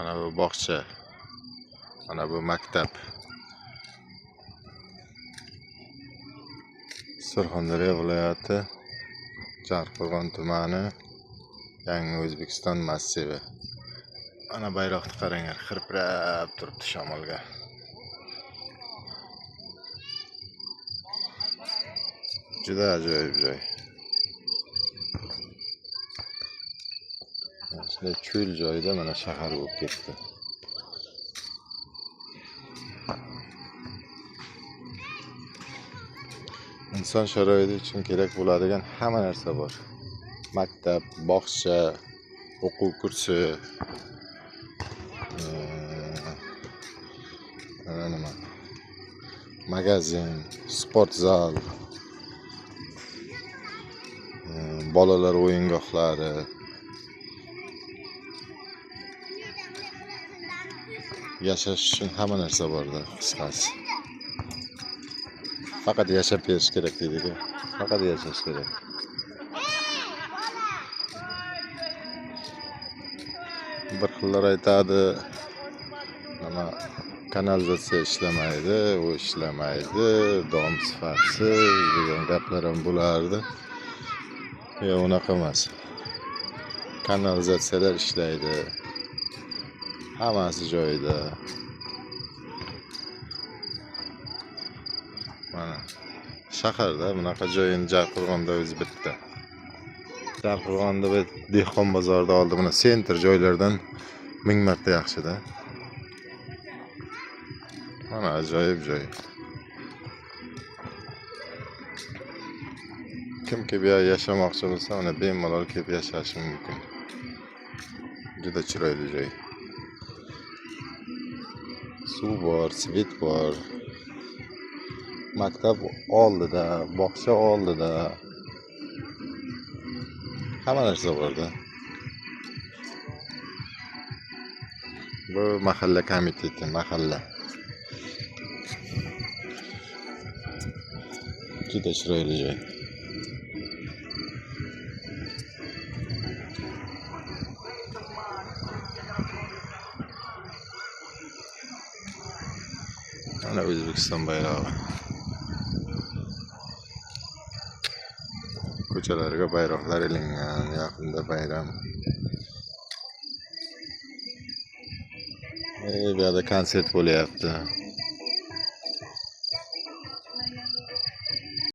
Mana bu bog'cha, mana bu maktab. Surxondaryo viloyati Jarqo'rg'on tumani, Yangi O'zbekiston massivi. Mana bayroqni qaranglar, xirpirab turibdi shamolga. Juda ajoyib joy. Shunday cho'l joyda mana shahar bo'lib ketdi. Inson sharoiti uchun kerak bo'ladigan hamma narsa bor. Maktab, bog'cha, o'quv kursi, magazin, sport zal, bolalar o'yingohlari, yashash uchun hamma narsa borda, qisqasi. Faqat yashab berish kerak deydi-ku. Faqat yashash kerak. Bir xillar aytadi, mana kanalizatsiya ishlamaydi, u ishlamaydi, dom sifatsiz degan gaplar ham bo'lardi. Yo'q, unaqa emas. Kanalizatsiyalar ishlaydi. Hammasi joyida. Mana shaharda bunaqa joyini Jarqo'rg'onda o'zi bitta. Jarqo'rg'onda bir dehqon bozorida oldi, buni sentr joylardan 1000 marta yaxshida. Mana ajoyib joy. Kimki bu yerda yashamoqchi bo'lsa, uni bemalol kelib yashashi mumkin. Juda chiroyli joy. Suv bor, svet bor. Maktab oldida, bog'cha oldida. Hamma narsa borda. Bu mahalla komiteti, mahalla. Juda chiroyli joy. Mana O'zbekiston bayrog'i. Ko'chalarga bayroqlar ilingan, yaqinda bayram. Bu yerda konsert bo'lyapti.